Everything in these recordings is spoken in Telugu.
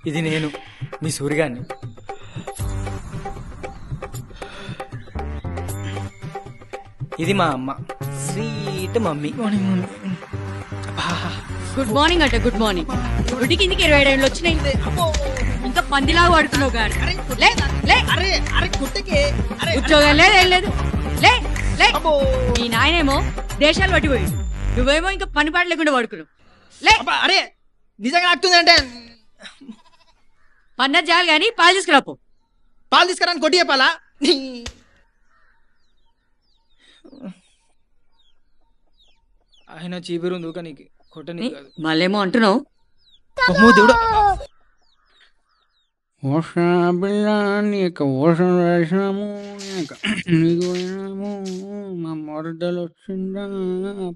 ఇది నేను మీ సూర్యగాన్ని. ఇది మా అమ్మ, స్వీట్ మమ్మీ. గుడ్ మార్నింగ్ అట. Good morning. గుడి కిందికి 20 ఏళ్ళు వచ్చినాయి, ఇంకా పందిలాగా పడుతున్నావు గారు. ఉద్యోగం లేదు, ఏం లేదు. లే లే. ఈ నాయనేమో దేశాలు పట్టిపోయి, నువ్వేమో ఇంకా పని పాట లేకుండా పడుకున్నావు. లే. అరే నిజంగా ఆగుతుంది అంటే పన్నది చాలు కానీ పాలు తీసుకురాపో. పాలు తీసుకురాని కొట్టి చెప్పాలా? ఆయన చీపిరు ఉంది కానీ కొట్టని కాదు. మళ్ళేమో అంటున్నావు. దేవుడు ఓషం రాసినాము, నీకు పోయినాము, మా మరదలు వచ్చిందా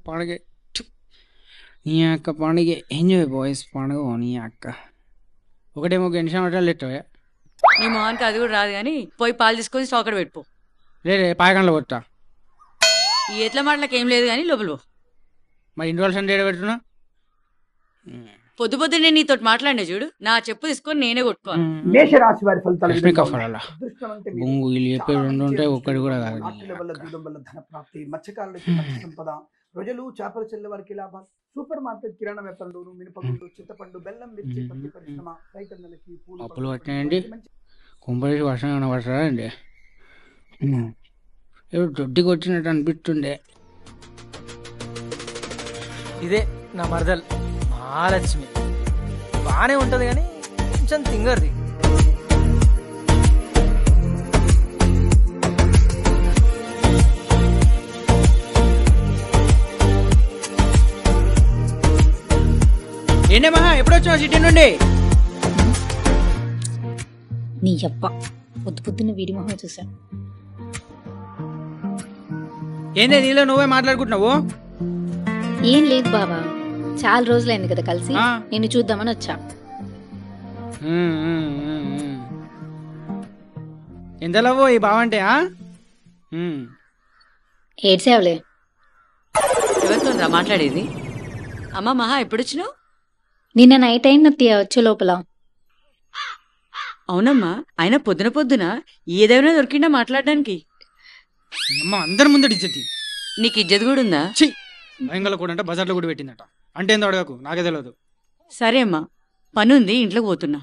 పండుగ. నీ అక్క పండుగ ఎంజాయ్ బాయ్స్ పండుగ. నీ అక్క ఒకటేమో గెన్షన్ హోటల్ ఎట్టవా? నీ మొహానికి అది కూడా రాదు కానీ పోయి పాలు తీసుకొని స్టాకర్ పెట్టుకో. లేదే పాయకంలో కొట్టా. ఈ ఎట్ల మాటలకు ఏం లేదు కానీ లోపల పో. మరి ఇంటివాల్సిన డేట పెడుతున్నా. పొద్దు పొద్దున్నే నీతో మాట్లాడినా చూడు, నా చెప్పు తీసుకొని నేనే కొట్టుకోవాలి. మేషరాశి వారి ఫలితాలు బొంగు వీళ్ళు చెప్పే 2 ఉంటాయి, ఒక్కటి కూడా కాదు. ధన ప్రాప్తి, మత్స్యకారులకి మత్స్య సంపద, ప్రజలు చేపల చెల్లె వారికి లాభాలు, సూపర్ మార్కెట్ కిరాణా వ్యాపారులు, మినపగుండు, చింతపండు, బెల్లం, మిర్చి, పత్తి పరిశ్రమ, రైతన్నలకి అప్పులు పట్టినాయండి. కుంపడేసి వర్షం ఏమైనా పడతారా అండి? దొడ్డికి వచ్చినట్టు అనిపిస్తుండే. ఇదే నా మరదల్ మహాలక్ష్మి. బానే ఉంటది కానీ కొంచెం తింగర్ది. ఏంటే మహా ఎప్పుడు వచ్చావు సిటీ నుండి? నీ అబ్బ పొద్దు పొద్దున్న వీడి మొహం చూసాను. ఏందే నీలో నువ్వే మాట్లాడుకుంటున్నావు? ఏం లేదు బావా, చాలా రోజులైంది కదా కలిసి, నిన్ను చూద్దామని వచ్చా. ఎంతలవో ఈ బావంటే? ఏడ్సేవలే. ఎవరితో రా మాట్లాడేది? అమ్మ మహా ఎప్పుడు వచ్చినావు? నిన్న నైట్ అయింది అత్తయ్య వచ్చే లోపల. అవునమ్మా, అయినా పొద్దున పొద్దున ఏదైనా దొరికిందా మాట్లాడడానికి? అందరి ముందటి ఇజ్జతి. నీకు ఇజ్జత్ కూడా ఉందా? భయంగా కూడా అంటే బజార్లో కూడా పెట్టిందట. అంటే ఏందో అడగకు, నాకే తెలియదు. సరే అమ్మా, పనుంది, ఇంట్లోకి పోతున్నా.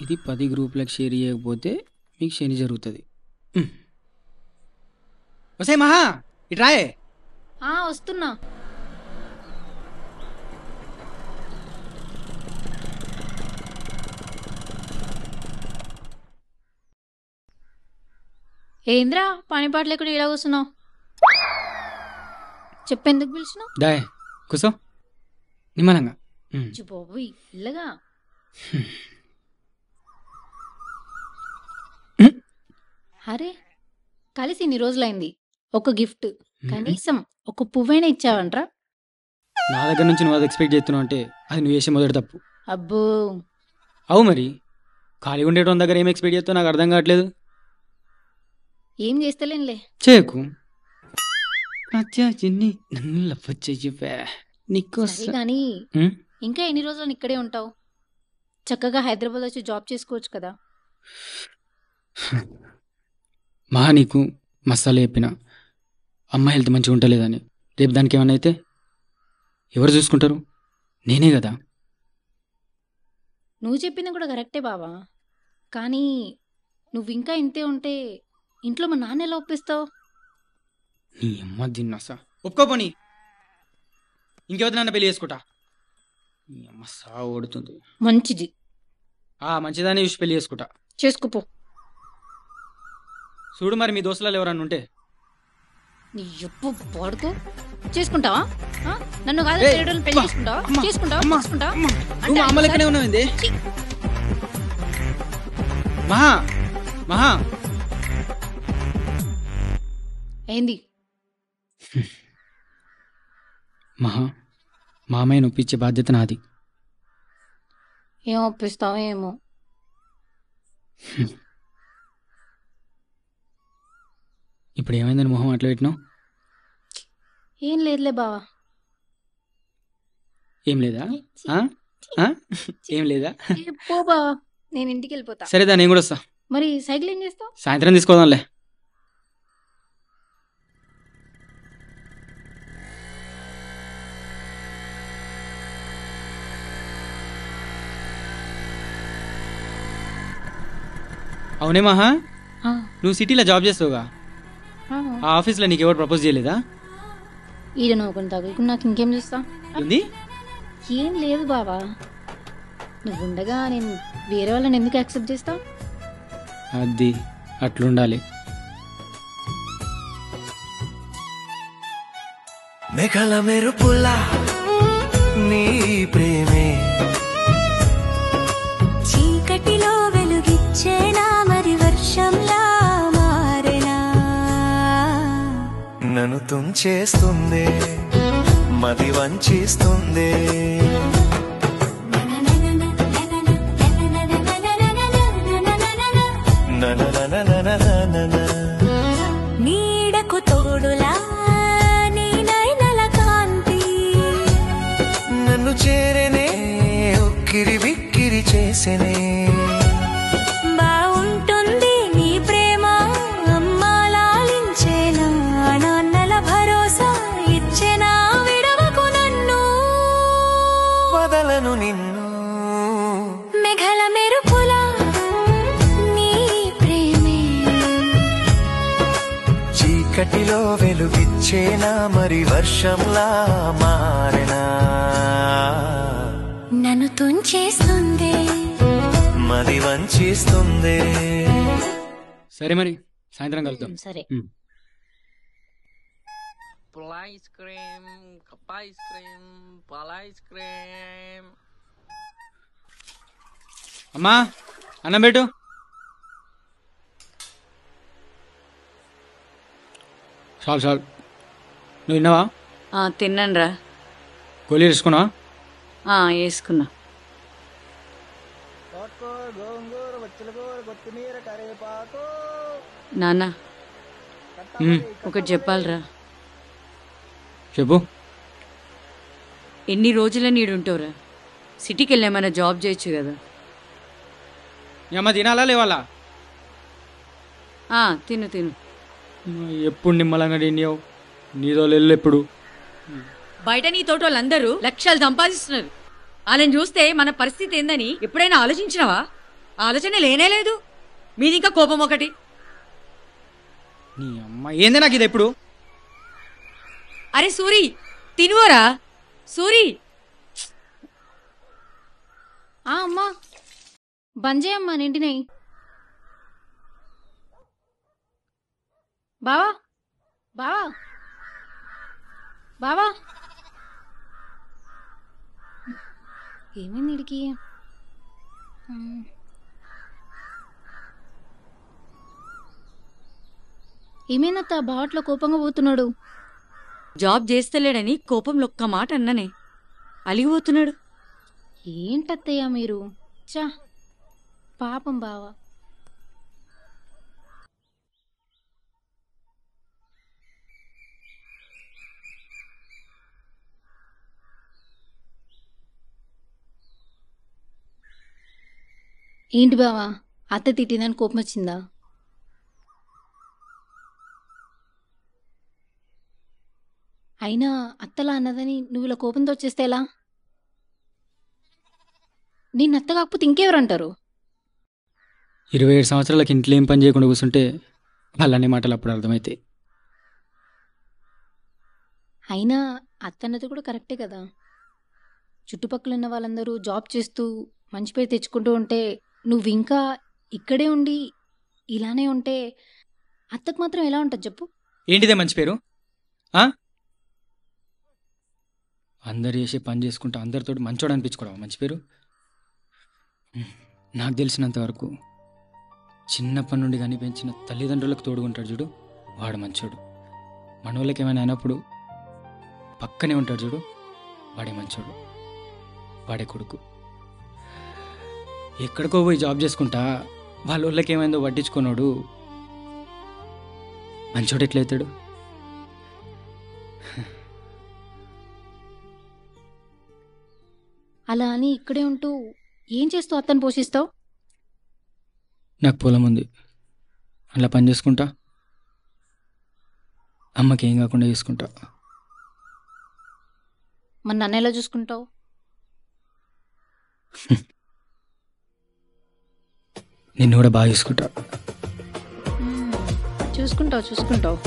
ఇది 10 గ్రూపులకు షేర్ చేయకపోతే మీకు శని జరుగుతుంది. వసే మహా ఇట్రాయే. వస్తున్నా. ఏంద్రా పని పాట లేకుండా ఇలా కూర్చున్నావు? చెప్పెందుకు పిలిచినావు? దాయ్ కూసో నిమ్మలంగా. బాబు ఇల్లగా. అరే కలిసి ఇన్ని రోజులైంది, ఒక గిఫ్ట్ కనీసం ఒక పువ్వైనా ఇచ్చావంట్రా? నా దగ్గర నుంచి నువ్వు అది ఎక్స్పెక్ట్ చేస్తున్నావు అంటే అది నువ్వు చేసే మొదటి తప్పు. అబ్బో అవు మరి, ఖాళీగా ఉండేటోని దగ్గర ఏం ఎక్స్పెక్ట్ చేస్తావు నాకు అర్థం కావట్లేదు. ఏం చేస్తలేనులే. చేయకు కానీ ఇంకా ఎన్ని రోజులు ఇక్కడే ఉంటావు? చక్కగా హైదరాబాద్ వచ్చి జాబ్ చేసుకోవచ్చు కదా. మహా నీకు మసాలా చెప్పిన అమ్మ హెల్త్ మంచిగా ఉంటలేదని, రేపు దానికి ఏమన్నా అయితే ఎవరు చూసుకుంటారు? నేనే కదా. నువ్వు చెప్పింది కూడా కరెక్టే బావా, కానీ నువ్వు ఇంకా ఇంతే ఉంటే ఇంట్లో మా నాన్న ఎలా ఒప్పిస్తావు? నీ అమ్మ దిన్నసా ఒప్పుకోపోని ఇంకెవరినన్నా పెళ్లి చేసుకుంటా. నీ అమ్మ సా ఓడుతుంది. మంచిది, మంచిదాన్ని చూసి పెళ్లి చేసుకుంటా. చేసుకుపో. చూడు మరి మీ దోస్తులలో ఎవరన్నా ఉంటే. నీ ఎప్పు పాడుకో. చేసుకుంటావా? నన్ను కాదు పెళ్లి చేసుకుంటావా? చేసుకుంటావా? అమ్మ లెక్కనే ఉన్నావు. మహా మహా ఏంది? మహా మామయ్య నొప్పించే బాధ్యత నాది. ఏం ఒప్పిస్తావో ఏమో. ఇప్పుడు ఏమైందని మొహం అట్లా పెట్టినావు? ఏం లేదులే బావా. ఏం లేదా? ఆ? ఆ? ఏం లేదా? ఏ, పో బావా, నేను ఇంటికి వెళ్ళిపోతా. సరేదా, నేను కూడా వస్తా. మరి సైకిల్ ఏం చేస్తావు? సాయంత్రం తీసుకోదాంలే. అవునే మహా, ఆ, నువ్వు సిటీలో జాబ్ చేస్తావుగా, ఆ. ఆ ఆఫీస్లో నీకు ఎవరు ప్రపోజ్ చేయలేదా? ఈడ నవ్వుకుని తగ్గుకుని నాకు ఇంకేం చేస్తా? ఏంది? ఏం లేదు బావా, నువ్వు ఉండగా నేను వేరే వాళ్ళని ఎందుకు యాక్సెప్ట్ చేస్తా? అది అట్లుండాలి. మెఘల మెరుపులా నీ ప్రేమే చీకటిలో వెలుగిచ్చేనా మరి వర్షంలా మారేనా నన్ను తుంచేస్తుంది మది వంచిస్తుంది ననననననననన. నీడకు తోడులా నీ నయనల కాంతి నన్ను చేరనే ఉక్కిరి బిక్కిరి చేసెనే బావుంటుంది నీ ప్రేమ అమ్మా లాలించేనా నాన్నల భరోసా ఇచ్చేనా విడవకు నన్ను వదలను నిన్ను మెఘల మెరుపులా నీ ప్రేమే చీకటిలో వెలుగిచ్చేనా మరి వర్షంలా మారెనా నన్ను తుంచేస్తుంది మది వంచిస్తుంది సరే మరి సాయంత్రం కలుద్దాం. సరే. పుల్ల ఐస్ క్రీమ్, కప్ప ఐస్ క్రీమ్, పాల ఐస్ క్రీమ్. అమ్మా, అన్నం పెట్టు. చాలు చాలు. నువ్వు విన్నావా? తిన్నాను రా. గోళీ వేసుకున్నావా? వేసుకున్నా. నాన్న ఒకటి చెప్పాలరా. చెప్పు. ఎన్ని రోజులని నీడుంటావురా? సిటీకి వెళ్ళి ఏమైనా జాబ్ చేయొచ్చు కదా. మీ అమ్మ తినాలా లేవాలా? తిను తిను. ఎప్పుడు నిమ్మలంగా తిన్నావు? నీదో లెల్లు ఎప్పుడు? బయట నీ తోట వాళ్ళందరూ లక్షలు సంపాదిస్తున్నారు. వాళ్ళని చూస్తే మన పరిస్థితి ఏందని ఎప్పుడైనా ఆలోచించినావా? ఆలోచన లేనే లేదు. మీది ఇంకా కోపం ఒకటి. నీ అమ్మ ఏంది నాకు ఇది ఎప్పుడు? అరే సూరి, తినువరా సూరి. అమ్మా, బంద్ చేయమ్మా నింటిని. బావా బావా బావా, ఏమైంది ఇడికి? ఏమైందత్త బావట్లో కోపంగా పోతున్నాడు? జాబ్ చేస్తలేడని కోపంలో ఒక్క మాట అన్ననే అలిగిపోతున్నాడు. ఏంటత్తయ్య మీరు? చా, పాపం బావా. ఏంటి బావా, అత్త తిట్టిందని కోపం వచ్చిందా? అయినా అత్తలా అన్నదని నువ్వు ఇలా కోపంతో వచ్చేస్తే ఎలా? నిన్ను అత్త కాకపోతే ఇంకెవరంటారు? 27 సంవత్సరాలకి ఇంట్లో ఏం పని చేయకుండా కూర్చుంటే వాళ్ళనే మాటలు అప్పుడు అర్థమైతే. అయినా అత్తన్నది కూడా కరెక్టే కదా. చుట్టుపక్కల ఉన్న వాళ్ళందరూ జాబ్ చేస్తూ మంచి పేరు తెచ్చుకుంటూ ఉంటే నువ్వు ఇంకా ఇక్కడే ఉండి ఇలానే ఉంటే అత్తకు మాత్రం ఎలా ఉంటుంది చెప్పు? ఏంటిదే మంచి పేరు? అందరు చేసే పని చేసుకుంటూ అందరితో మంచోడు అనిపించుకోవడం మంచి పేరు? నాకు తెలిసినంత వరకు చిన్నప్పటి నుండి కానీ పెంచిన తల్లిదండ్రులకు తోడుకుంటాడు చూడు, వాడు మంచోడు. మనోళ్ళకి ఏమైనా అయినప్పుడు పక్కనే ఉంటాడు చూడు, వాడే మంచోడు, వాడే కొడుకు. ఎక్కడికో పోయి జాబ్ చేసుకుంటా వాళ్ళ వాళ్ళకి ఏమైందో పట్టించుకున్నాడు మంచోడు ఎట్లయితాడు? అలా అని ఇక్కడే ఉంటూ ఏం చేస్తూ అత్తను పోషిస్తావు? నాకు పొలం ఉంది, అలా పని చేసుకుంటా, అమ్మకి ఏం కాకుండా చేసుకుంటా. మరి నన్ను ఎలా చూసుకుంటావు? నిన్ను కూడా బాగా చూసుకుంటా. చూసుకుంటావు చూసుకుంటావు.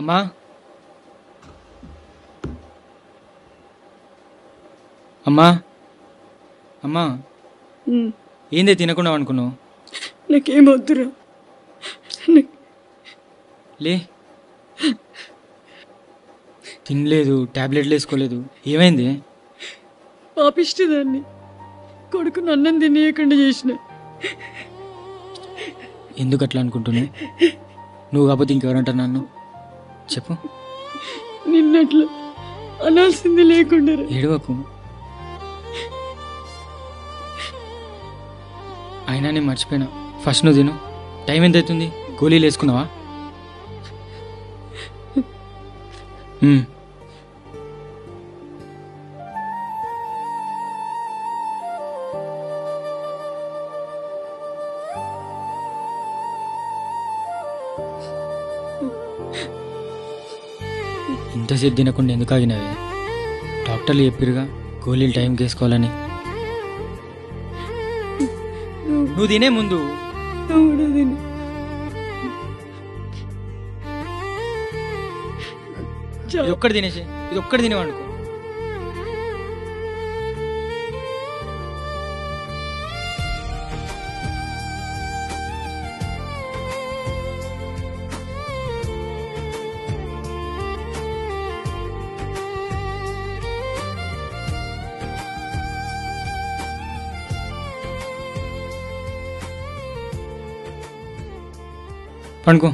అమ్మా, అమ్మా, అమ్మా, ఏందే తినకుండా అనుకున్నావు? నాకేమొద్దురా. లే, తినలేదు, టాబ్లెట్లు వేసుకోలేదు, ఏమైంది? పాపిష్టదాన్ని కొడుకుని అన్నం తినేయకుండా చేసిన. ఎందుకు అట్లా అనుకుంటున్నావు? నువ్వు కాకపోతే ఇంకెవరంటారు నన్ను? చెప్పు. నిన్నట్లా అనాల్సింది లేకుండా. ఏడవకు. అయినా నేను మర్చిపోయినా. ఫస్ట్ నువ్వు తిను. టైం ఎంత అవుతుంది? గోళీలు వేసుకున్నావా? ఇంతసేపు తినకుండా ఎందుకు ఆగినవి? డాక్టర్లు చెప్పిరుగా గోళీలు టైంకి వేసుకోవాలని. నువ్వు తినే ముందు ఇది ఒక్కటి తినేసి, ఇది ఒక్కటి తినేవాడుకో. పండుకో.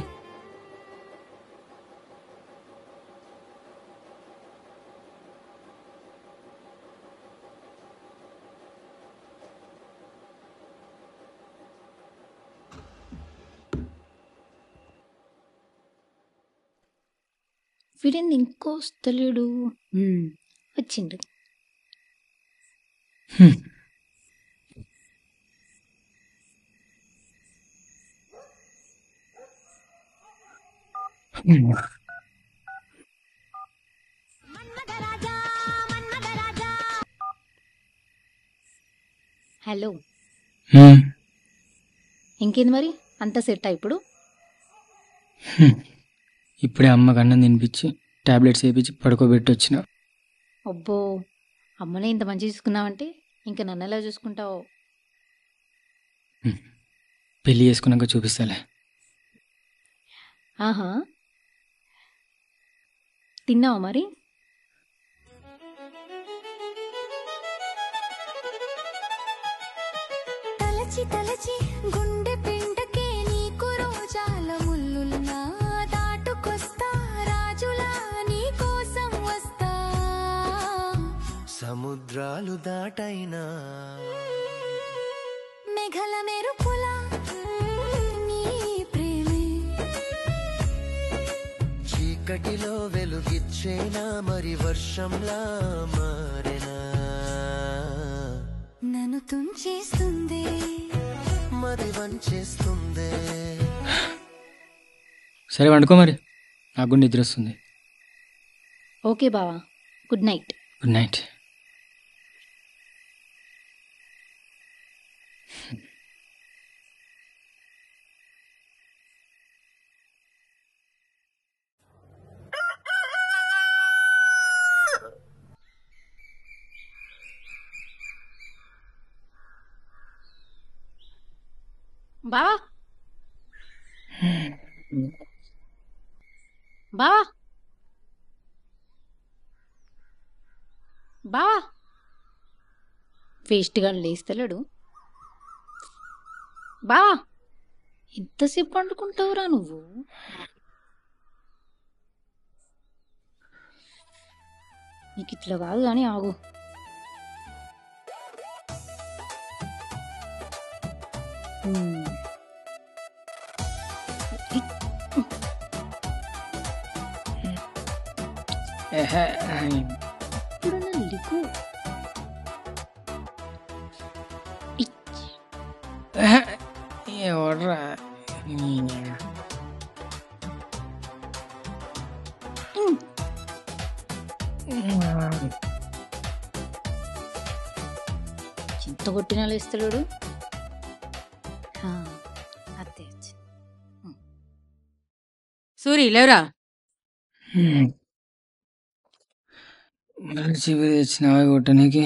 వీడింది ఇంకో వస్తలేడు. వచ్చిండు. హలో, ఇంకేంది మరి? అంత సెట్ ఇప్పుడు? ఇప్పుడే అమ్మకి అన్నం తినిపించి టాబ్లెట్స్ వేయించి పడుకోబెట్టి వచ్చిన. అబ్బో, అమ్మనే ఇంత మంచి చూసుకున్నావంటే ఇంకా నన్ను ఎలా చూసుకుంటావు? పెళ్ళి చేసుకున్నాక చూపిస్తాలే. ఆహా, తిన్నావా మరి? తలచి తలచి గుండె పిండకే నీకు రోజాల ముల్లున్నా దాటుకొస్తా రాజులా నీ కోసం వస్తా. సముద్రాలు దాటైనా మేఘల మెరుపులా నీ ప్రేమే చీకటిలో వెలుగిచ్చేనా మరి వర్షంలా మారెనా. నన్ను తుంచేస్తుంది మరి వంచేస్తుందే. సరే వండుకో మరి, నాకు కూడా నిద్ర వస్తుంది. ఓకే బావా, గుడ్ నైట్. Good night. బావా బావా బావా వేస్ట్గా లేస్తలేడు. బావా ఎంతసేపు పండుకుంటావురా నువ్వు? నీకు ఇట్లా కాదు కానీ ఆగు. ఇప్పుడు లిగు ఎవర్రా చింత కొట్టినా లేస్తలేడు. అదే సూరి లేవురా. మళ్ళీ చివరి తెచ్చినావా కొట్టడానికి?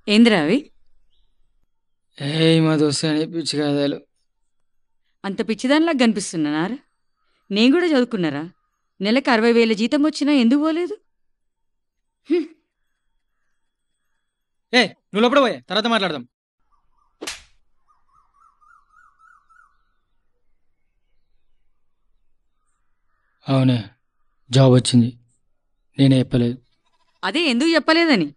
ఏందిరా అవి? మా దోస్తు అని పిచ్చి కథలు. అంత పిచ్చిదానిలాగా కనిపిస్తున్నారా? నేను కూడా చదువుకున్నారా? నెలకు 60,000 జీతం వచ్చినా ఎందుకు పోలేదు? నువ్వు లోపల పోయే, తర్వాత మాట్లాడదాం. అవునే, జాబ్ వచ్చింది. నేనే చెప్పలేదు. అదే ఎందుకు చెప్పలేదని.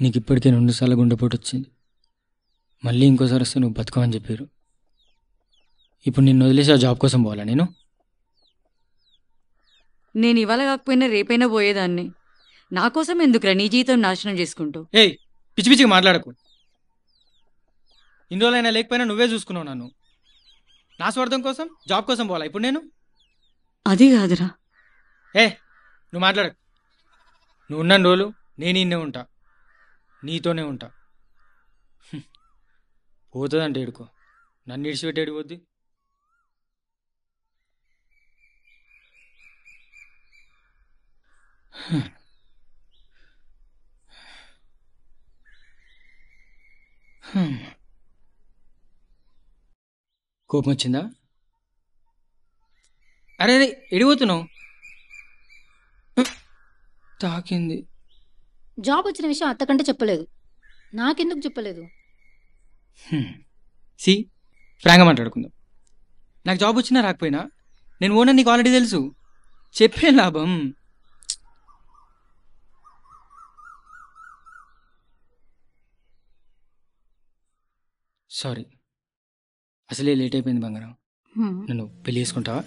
నీకు ఇప్పటికే 2 సార్లు గుండెపోటు వచ్చింది. మళ్ళీ ఇంకోసారి వస్తే నువ్వు బతుకమని చెప్పారు. ఇప్పుడు నిన్ను వదిలేసి ఆ జాబ్ కోసం పోవాలా నేను? నేను ఇవాళ కాకపోయినా రేపైనా పోయేదాన్ని. నా కోసం ఎందుకురా నీ జీవితం నాశనం చేసుకుంటూ? పిచ్చి పిచ్చిగా మాట్లాడకు. ఇన్ని రోజులైనా లేకపోయినా నువ్వే చూసుకున్నావు నన్ను. నా స్వార్థం కోసం జాబ్ కోసం పోవాలా ఇప్పుడు నేను? అది కాదురా. నువ్వు మాట్లాడకు. నువ్వు ఉన్న రోజులు నేను ఇన్నే ఉంటా, నీతోనే ఉంటా. పోతుందంటే ఏడుకో, నన్ను ఇడిచిపెట్టి ఏడిపోద్ది. కోపం వచ్చిందా? అరే ఎడిపోతున్నావు? తాకింది. జాబ్ వచ్చిన విషయం అత్తకంటే చెప్పలేదు, నాకెందుకు చెప్పలేదు? ఫ్రాంక్గా మాట్లాడుకుందాం. నాకు జాబ్ వచ్చినా రాకపోయినా నేను ఓనర్, నీకు ఆల్రెడీ తెలుసు. చెప్పే లాభం. సారీ, అసలే లేట్ అయిపోయింది బంగారం. నన్ను పెళ్లి చేసుకుంటావా?